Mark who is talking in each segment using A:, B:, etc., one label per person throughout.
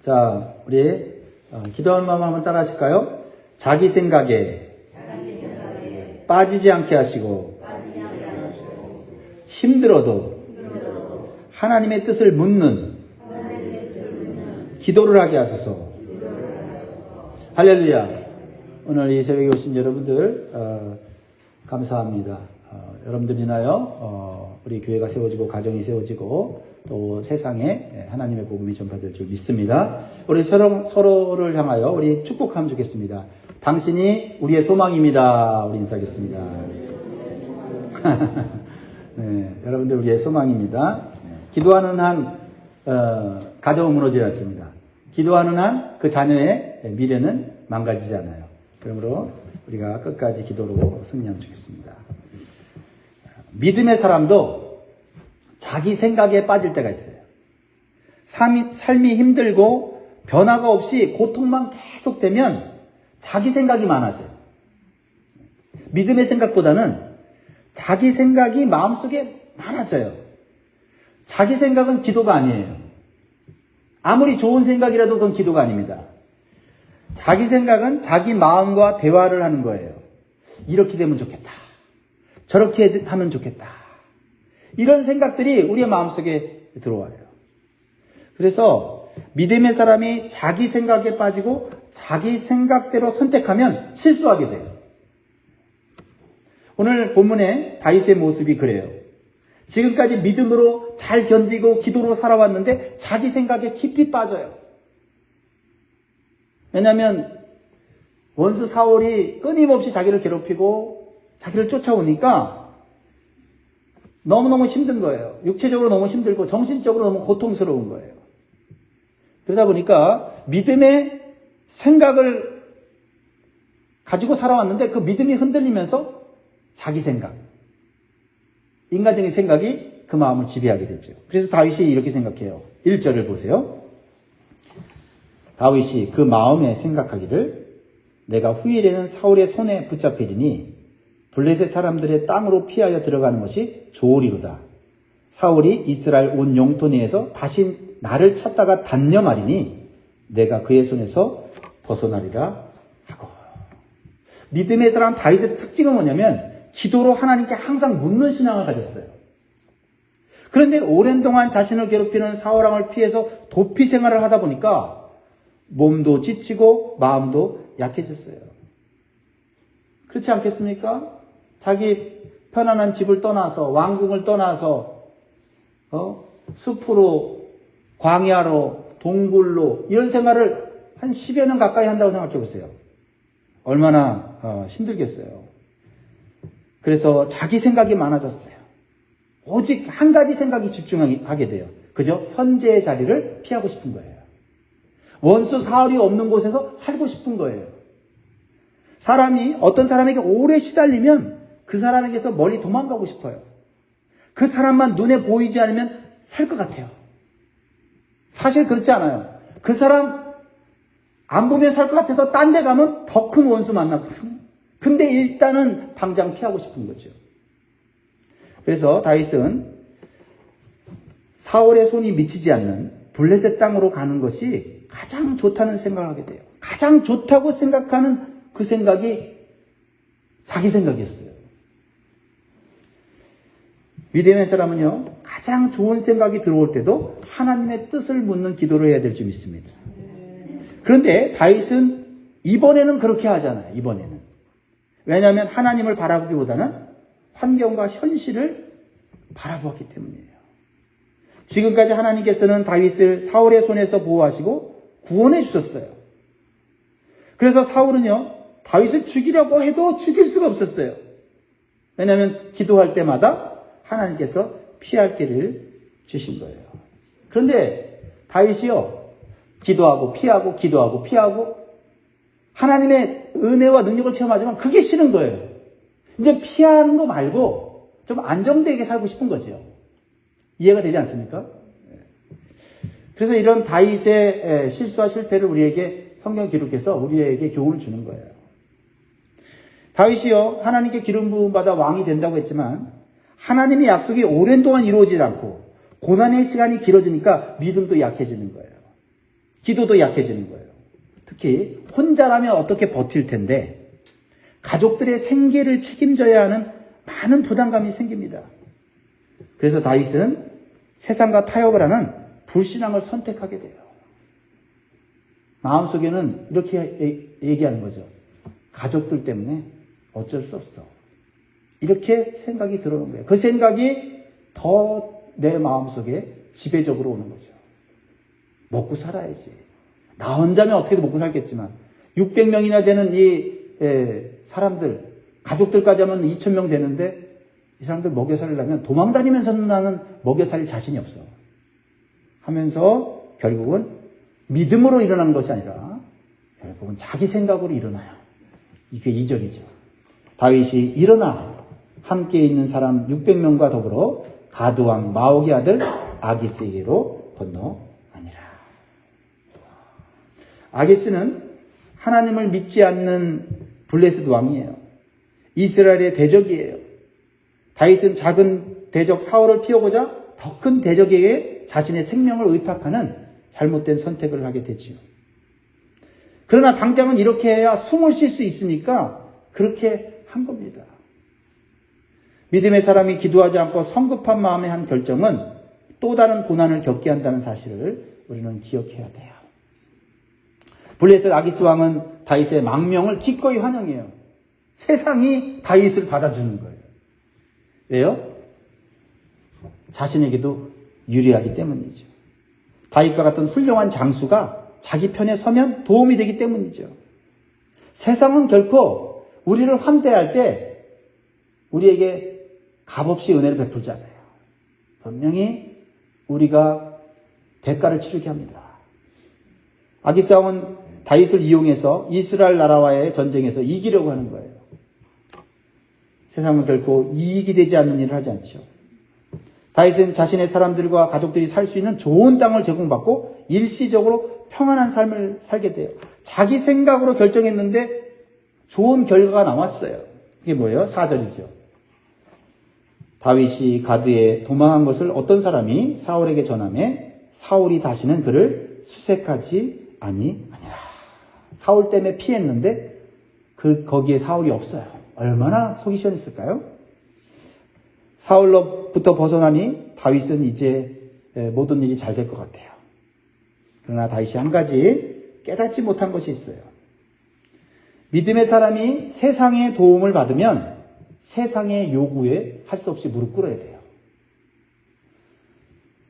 A: 자, 우리 기도하는 마음 한번 따라 하실까요? 자기 생각에 빠지지 않게 하시고 힘들어도 하나님의 뜻을 묻는 기도를 하게 하소서. 할렐루야. 오늘 이 새벽에 오신 여러분들 감사합니다. 여러분들 인하여 우리 교회가 세워지고 가정이 세워지고 또 세상에 하나님의 복음이 전파될 줄 믿습니다. 우리 서로를 향하여 우리 축복하면 좋겠습니다. 당신이 우리의 소망입니다. 우리 인사하겠습니다. 네, 여러분들 우리의 소망입니다. 네, 기도하는 한 가정은 무너지지 않습니다. 기도하는 한 그 자녀의 미래는 망가지지 않아요. 그러므로 우리가 끝까지 기도로 승리하면 좋겠습니다. 믿음의 사람도 자기 생각에 빠질 때가 있어요. 삶이 힘들고 변화가 없이 고통만 계속되면 자기 생각이 많아져요. 믿음의 생각보다는 자기 생각이 마음속에 많아져요. 자기 생각은 기도가 아니에요. 아무리 좋은 생각이라도 그건 기도가 아닙니다. 자기 생각은 자기 마음과 대화를 하는 거예요. 이렇게 되면 좋겠다. 저렇게 하면 좋겠다. 이런 생각들이 우리의 마음속에 들어와요. 그래서 믿음의 사람이 자기 생각에 빠지고 자기 생각대로 선택하면 실수하게 돼요. 오늘 본문의 다윗의 모습이 그래요. 지금까지 믿음으로 잘 견디고 기도로 살아왔는데 자기 생각에 깊이 빠져요. 왜냐하면 원수 사울이 끊임없이 자기를 괴롭히고 자기를 쫓아오니까 너무너무 힘든 거예요. 육체적으로 너무 힘들고 정신적으로 너무 고통스러운 거예요. 그러다 보니까 믿음의 생각을 가지고 살아왔는데 그 믿음이 흔들리면서 자기 생각, 인간적인 생각이 그 마음을 지배하게 됐죠. 그래서 다윗이 이렇게 생각해요. 1절을 보세요. 다윗이 그 마음에 생각하기를 내가 후일에는 사울의 손에 붙잡히리니 블레셋 사람들의 땅으로 피하여 들어가는 것이 좋으리로다. 사울이 이스라엘 온 영토내에서 다시 나를 찾다가 단념하리니 내가 그의 손에서 벗어나리라 하고. 믿음의 사람 다윗의 특징은 뭐냐면 기도로 하나님께 항상 묻는 신앙을 가졌어요. 그런데 오랜 동안 자신을 괴롭히는 사울왕을 피해서 도피 생활을 하다 보니까 몸도 지치고 마음도 약해졌어요. 그렇지 않겠습니까? 자기 편안한 집을 떠나서 왕궁을 떠나서 숲으로 광야로 동굴로 이런 생활을 한 10여 년 가까이 한다고 생각해 보세요. 얼마나 힘들겠어요. 그래서 자기 생각이 많아졌어요. 오직 한 가지 생각이 집중하게 돼요. 그죠? 현재의 자리를 피하고 싶은 거예요. 원수 사울이 없는 곳에서 살고 싶은 거예요. 사람이 어떤 사람에게 오래 시달리면 그 사람에게서 멀리 도망가고 싶어요. 그 사람만 눈에 보이지 않으면 살 것 같아요. 사실 그렇지 않아요. 그 사람 안 보면 살 것 같아서 딴 데 가면 더 큰 원수 만나거든요. 근데 일단은 당장 피하고 싶은 거죠. 그래서 다윗은 사울의 손이 미치지 않는 블레셋 땅으로 가는 것이 가장 좋다는 생각을 하게 돼요. 가장 좋다고 생각하는 그 생각이 자기 생각이었어요. 믿음의 사람은요, 가장 좋은 생각이 들어올 때도 하나님의 뜻을 묻는 기도를 해야 될 줄 믿습니다. 그런데 다윗은 이번에는 그렇게 하잖아요. 이번에는. 왜냐하면 하나님을 바라보기보다는 환경과 현실을 바라보았기 때문이에요. 지금까지 하나님께서는 다윗을 사울의 손에서 보호하시고 구원해 주셨어요. 그래서 사울은요, 다윗을 죽이려고 해도 죽일 수가 없었어요. 왜냐하면 기도할 때마다 하나님께서 피할 길을 주신 거예요. 그런데 다윗이요, 기도하고 피하고 기도하고 피하고 하나님의 은혜와 능력을 체험하지만 그게 싫은 거예요. 이제 피하는 거 말고 좀 안정되게 살고 싶은 거죠. 이해가 되지 않습니까? 그래서 이런 다윗의 실수와 실패를 우리에게 성경 기록해서 우리에게 교훈을 주는 거예요. 다윗이요, 하나님께 기름 부음 받아 왕이 된다고 했지만 하나님의 약속이 오랜 동안 이루어지지 않고 고난의 시간이 길어지니까 믿음도 약해지는 거예요. 기도도 약해지는 거예요. 특히 혼자라면 어떻게 버틸 텐데 가족들의 생계를 책임져야 하는 많은 부담감이 생깁니다. 그래서 다윗은 세상과 타협을 하는 불신앙을 선택하게 돼요. 마음속에는 이렇게 얘기하는 거죠. 가족들 때문에 어쩔 수 없어. 이렇게 생각이 들어오는 거예요. 그 생각이 더 내 마음속에 지배적으로 오는 거죠. 먹고 살아야지. 나 혼자면 어떻게든 먹고 살겠지만 600명이나 되는 이 사람들, 가족들까지 하면 2000명 되는데 이 사람들 먹여 살려면 도망다니면서는 나는 먹여 살릴 자신이 없어. 하면서 결국은 믿음으로 일어난 것이 아니라 결국은 자기 생각으로 일어나요. 이게 2절이죠. 다윗이 일어나 함께 있는 사람 600명과 더불어 가드왕 마옥의 아들 아기스에게로 건너가니라. 아기스는 하나님을 믿지 않는 블레셋 왕이에요. 이스라엘의 대적이에요. 다윗은 작은 대적 사울을 피하고자 더 큰 대적에게 자신의 생명을 의탁하는 잘못된 선택을 하게 되지요. 그러나 당장은 이렇게 해야 숨을 쉴 수 있으니까 그렇게 한 겁니다. 믿음의 사람이 기도하지 않고 성급한 마음에 한 결정은 또 다른 고난을 겪게 한다는 사실을 우리는 기억해야 돼요. 블레셋 아기스 왕은 다윗의 망명을 기꺼이 환영해요. 세상이 다윗을 받아주는 거예요. 왜요? 자신에게도 유리하기 때문이죠. 다윗과 같은 훌륭한 장수가 자기 편에 서면 도움이 되기 때문이죠. 세상은 결코 우리를 환대할 때 우리에게 값없이 은혜를 베풀지 않아요. 분명히 우리가 대가를 치르게 합니다. 아기스 왕은 다윗을 이용해서 이스라엘 나라와의 전쟁에서 이기려고 하는 거예요. 세상은 결코 이익이 되지 않는 일을 하지 않죠. 다윗은 자신의 사람들과 가족들이 살 수 있는 좋은 땅을 제공받고 일시적으로 평안한 삶을 살게 돼요. 자기 생각으로 결정했는데 좋은 결과가 나왔어요. 이게 뭐예요? 4절이죠. 다윗이 가드에 도망한 것을 어떤 사람이 사울에게 전하매 사울이 다시는 그를 수색하지 아니하니라. 사울 때문에 피했는데 거기에 사울이 없어요. 얼마나 속이 시원했을까요? 사울로부터 벗어나니 다윗은 이제 모든 일이 잘 될 것 같아요. 그러나 다윗이 한 가지 깨닫지 못한 것이 있어요. 믿음의 사람이 세상의 도움을 받으면 세상의 요구에 할 수 없이 무릎 꿇어야 돼요.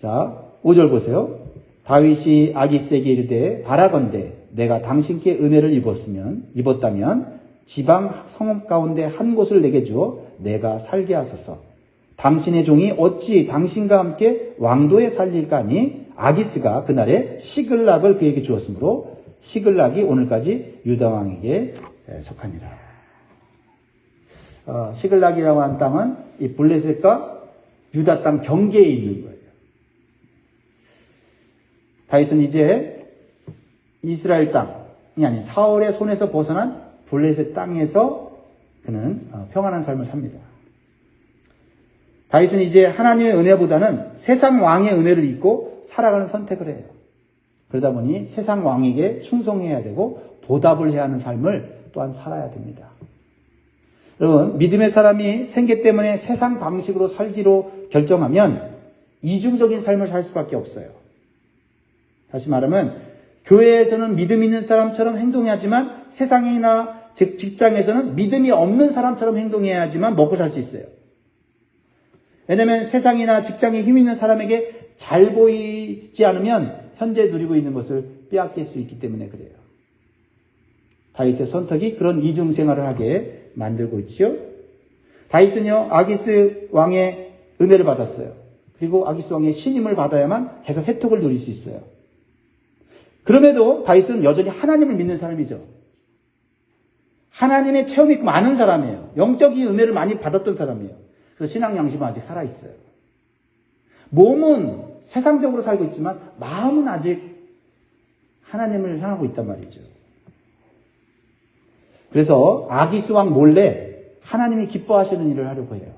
A: 자, 5절 보세요. 다윗이 아기스에게 이르되 바라건대 내가 당신께 은혜를 입었다면 지방 성읍 가운데 한 곳을 내게 주어 내가 살게 하소서. 당신의 종이 어찌 당신과 함께 왕도에 살릴까 하니 아기스가 그날에 시글락을 그에게 주었으므로 시글락이 오늘까지 유다 왕에게 속하니라. 시글락이라고 하는 땅은 이 블레셋과 유다 땅 경계에 있는 거예요. 다윗은 이제 이스라엘 땅이 아닌 사울의 손에서 벗어난 블레셋 땅에서 그는 평안한 삶을 삽니다. 다윗은 이제 하나님의 은혜보다는 세상 왕의 은혜를 잊고 살아가는 선택을 해요. 그러다 보니 세상 왕에게 충성해야 되고 보답을 해야 하는 삶을 또한 살아야 됩니다. 여러분, 믿음의 사람이 생계 때문에 세상 방식으로 살기로 결정하면 이중적인 삶을 살 수밖에 없어요. 다시 말하면 교회에서는 믿음 있는 사람처럼 행동해야지만 세상이나 직장에서는 믿음이 없는 사람처럼 행동해야지만 먹고 살 수 있어요. 왜냐하면 세상이나 직장에 힘 있는 사람에게 잘 보이지 않으면 현재 누리고 있는 것을 빼앗길 수 있기 때문에 그래요. 다윗의 선택이 그런 이중생활을 하게 만들고 있죠. 다윗은요, 아기스 왕의 은혜를 받았어요. 그리고 아기스 왕의 신임을 받아야만 계속 혜택을 누릴 수 있어요. 그럼에도 다윗은 여전히 하나님을 믿는 사람이죠. 하나님의 체험이 많은 사람이에요. 영적인 은혜를 많이 받았던 사람이에요. 그래서 신앙 양심은 아직 살아있어요. 몸은 세상적으로 살고 있지만 마음은 아직 하나님을 향하고 있단 말이죠. 그래서 아기스 왕 몰래 하나님이 기뻐하시는 일을 하려고 해요.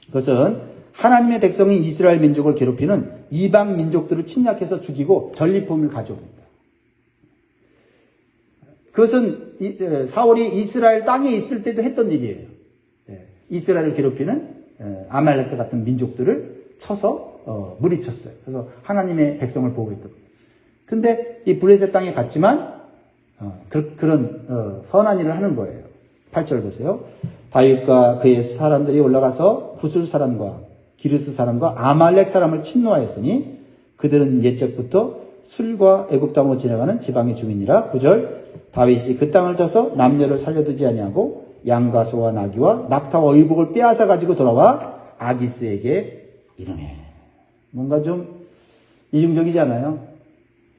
A: 그것은 하나님의 백성인 이스라엘 민족을 괴롭히는 이방 민족들을 침략해서 죽이고 전리품을 가져옵니다. 그것은 사울이 이스라엘 땅에 있을 때도 했던 일이에요. 이스라엘을 괴롭히는 아말렉 같은 민족들을 쳐서 무리쳤어요. 그래서 하나님의 백성을 보호했던 거예요. 근데 이 블레셋 땅에 갔지만 그런 선한 일을 하는 거예요. 8절 보세요. 다윗과 그의 사람들이 올라가서 구술 사람과 기르스 사람과 아말렉 사람을 침노하였으니 그들은 옛적부터 술과 애굽 땅으로 지나가는 지방의 주민이라. 9절 다윗이 그 땅을 쳐서 남녀를 살려두지 아니하고 양과 소와 나귀와 낙타와 의복을 빼앗아 가지고 돌아와 아기스에게 이르매. 뭔가 좀 이중적이지 않아요?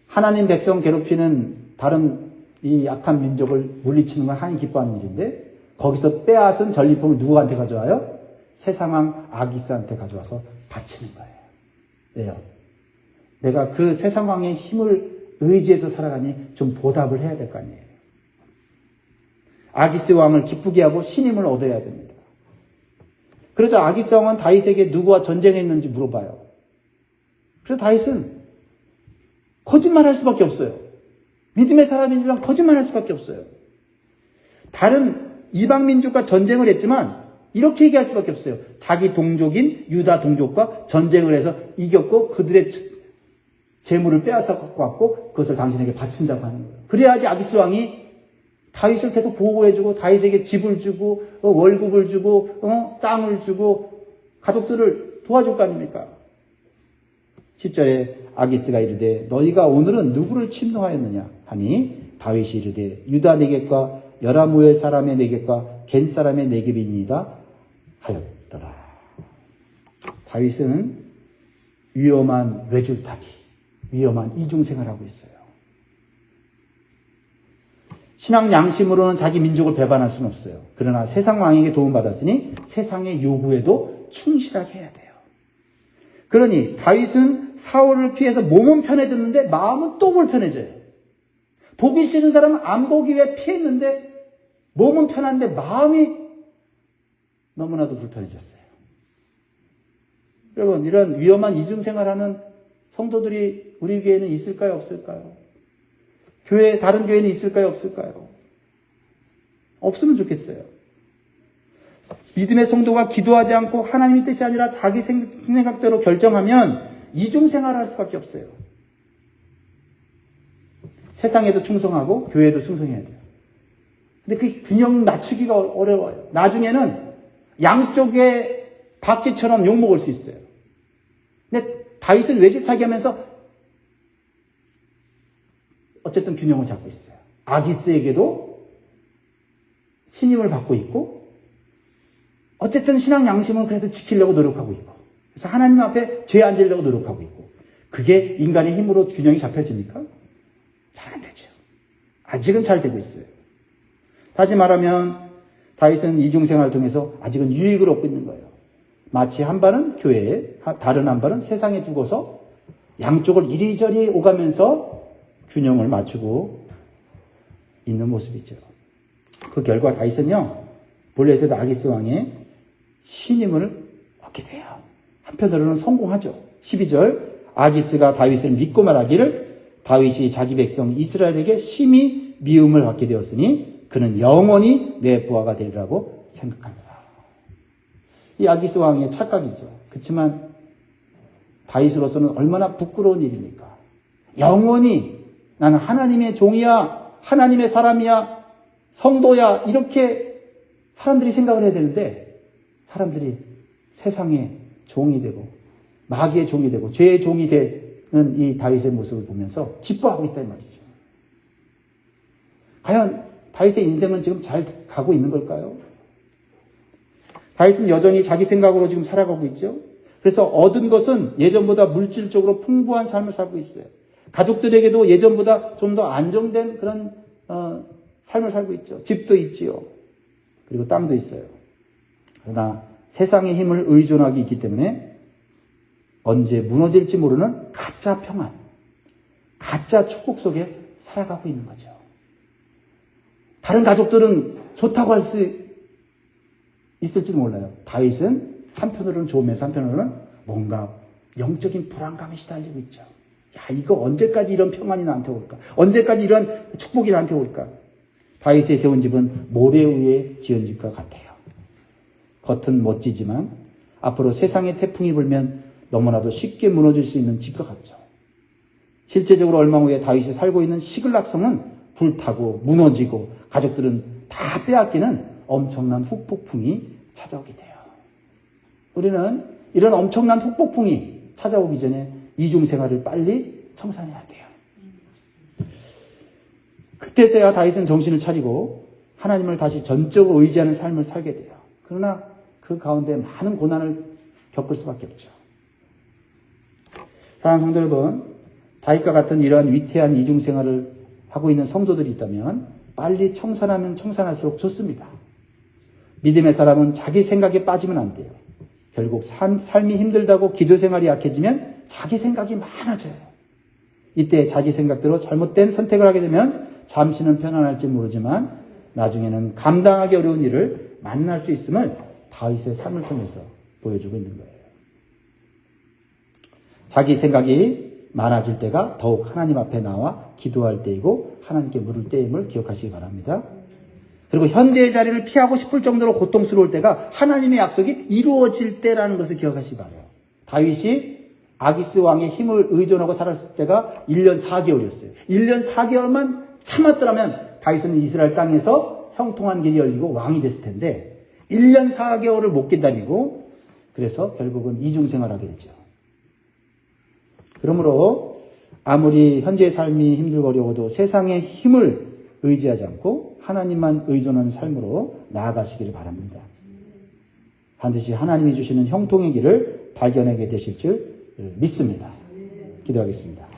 A: 하나님 백성 괴롭히는 다른 이 악한 민족을 물리치는 건 하나님 기뻐하는 일인데 거기서 빼앗은 전리품을 누구한테 가져와요? 세상왕 아기스한테 가져와서 바치는 거예요. 왜요? 내가 그 세상왕의 힘을 의지해서 살아가니 좀 보답을 해야 될 거 아니에요. 아기스 왕을 기쁘게 하고 신임을 얻어야 됩니다. 그래서 아기스 왕은 다윗에게 누구와 전쟁했는지 물어봐요. 그래서 다윗은 거짓말할 수밖에 없어요. 믿음의 사람이지만 거짓말할 수밖에 없어요. 다른 이방 민족과 전쟁을 했지만 이렇게 얘기할 수밖에 없어요. 자기 동족인 유다 동족과 전쟁을 해서 이겼고 그들의 재물을 빼앗아 갖고 왔고 그것을 당신에게 바친다고 하는 거예요. 그래야지 아기스 왕이 다윗을 계속 보호해주고 다윗에게 집을 주고 월급을 주고 땅을 주고 가족들을 도와줄 거 아닙니까? 10절에 아기스가 이르되 너희가 오늘은 누구를 침노하였느냐 하니 다윗이 이르되 유다 네겝과 여라무엘 사람의 네겝과 겐 사람의 네겝이니이다 하였더라. 다윗은 위험한 외줄타기, 위험한 이중생활을 하고 있어요. 신앙 양심으로는 자기 민족을 배반할 수는 없어요. 그러나 세상 왕에게 도움받았으니 세상의 요구에도 충실하게 해야 돼요. 그러니 다윗은 사울을 피해서 몸은 편해졌는데 마음은 또 불편해져요. 보기 싫은 사람은 안 보기 위해 피했는데 몸은 편한데 마음이 너무나도 불편해졌어요. 여러분, 이런 위험한 이중생활하는 성도들이 우리 교회에는 있을까요? 없을까요? 다른 교회는 있을까요? 없을까요? 없으면 좋겠어요. 믿음의 성도가 기도하지 않고 하나님의 뜻이 아니라 자기 생각대로 결정하면 이중생활을 할 수밖에 없어요. 세상에도 충성하고 교회에도 충성해야 돼요. 근데 그 균형 맞추기가 어려워요. 나중에는 양쪽의 박쥐처럼 욕먹을 수 있어요. 근데 다윗은 외줄타기 하면서 어쨌든 균형을 잡고 있어요. 아기스에게도 신임을 받고 있고 어쨌든 신앙 양심은 그래서 지키려고 노력하고 있고 그래서 하나님 앞에 죄 안 지려고 노력하고 있고 그게 인간의 힘으로 균형이 잡혀집니까? 잘 안 되죠. 아직은 잘 되고 있어요. 다시 말하면 다윗은 이중생활을 통해서 아직은 유익을 얻고 있는 거예요. 마치 한 발은 교회에 다른 한 발은 세상에 두고서 양쪽을 이리저리 오가면서 균형을 맞추고 있는 모습이죠. 그 결과 다윗은요 블레셋 아기스 왕의 신임을 얻게 돼요. 한편으로는 성공하죠. 12절 아기스가 다윗을 믿고 말하기를 다윗이 자기 백성 이스라엘에게 심히 미움을 받게 되었으니 그는 영원히 내 부하가 되리라고 생각합니다. 이 아기스 왕의 착각이죠. 그렇지만 다윗으로서는 얼마나 부끄러운 일입니까? 영원히 나는 하나님의 종이야, 하나님의 사람이야, 성도야 이렇게 사람들이 생각을 해야 되는데 사람들이 세상의 종이 되고 마귀의 종이 되고 죄의 종이 되는 이 다윗의 모습을 보면서 기뻐하고 있다는 말이죠. 과연 다윗의 인생은 지금 잘 가고 있는 걸까요? 다윗은 여전히 자기 생각으로 지금 살아가고 있죠. 그래서 얻은 것은 예전보다 물질적으로 풍부한 삶을 살고 있어요. 가족들에게도 예전보다 좀 더 안정된 그런 삶을 살고 있죠. 집도 있지요. 그리고 땅도 있어요. 그러나 세상의 힘을 의존하기 있기 때문에 언제 무너질지 모르는 가짜 평안, 가짜 축복 속에 살아가고 있는 거죠. 다른 가족들은 좋다고 할 수 있을지도 몰라요. 다윗은 한편으로는 좋으면서 한편으로는 뭔가 영적인 불안감에 시달리고 있죠. 야, 이거 언제까지 이런 평안이 나한테 올까? 언제까지 이런 축복이 나한테 올까? 다윗이 세운 집은 모래 위에 지은 집과 같아요. 겉은 멋지지만 앞으로 세상의 태풍이 불면 너무나도 쉽게 무너질 수 있는 집과 같죠. 실제적으로 얼마 후에 다윗이 살고 있는 시글락성은 불타고 무너지고 가족들은 다 빼앗기는 엄청난 후폭풍이 찾아오게 돼요. 우리는 이런 엄청난 후폭풍이 찾아오기 전에 이중생활을 빨리 청산해야 돼요. 그때서야 다윗은 정신을 차리고 하나님을 다시 전적으로 의지하는 삶을 살게 돼요. 그러나 그 가운데 많은 고난을 겪을 수밖에 없죠. 사랑하는 성도 여러분, 다윗과 같은 이러한 위태한 이중생활을 하고 있는 성도들이 있다면 빨리 청산하면 청산할수록 좋습니다. 믿음의 사람은 자기 생각에 빠지면 안 돼요. 결국 삶이 힘들다고 기도 생활이 약해지면 자기 생각이 많아져요. 이때 자기 생각대로 잘못된 선택을 하게 되면 잠시는 편안할지 모르지만 나중에는 감당하기 어려운 일을 만날 수 있음을 다윗의 삶을 통해서 보여주고 있는 거예요. 자기 생각이 많아질 때가 더욱 하나님 앞에 나와 기도할 때이고 하나님께 물을 때임을 기억하시기 바랍니다. 그리고 현재의 자리를 피하고 싶을 정도로 고통스러울 때가 하나님의 약속이 이루어질 때라는 것을 기억하시기 바라요. 다윗이 아기스 왕의 힘을 의존하고 살았을 때가 1년 4개월이었어요. 1년 4개월만 참았더라면 다윗은 이스라엘 땅에서 형통한 길이 열리고 왕이 됐을 텐데 1년 4개월을 못 기다리고 그래서 결국은 이중생활하게 되죠. 그러므로 아무리 현재의 삶이 힘들고 세상의 힘을 의지하지 않고 하나님만 의존하는 삶으로 나아가시기를 바랍니다. 반드시 하나님이 주시는 형통의 길을 발견하게 되실 줄 믿습니다. 기도하겠습니다.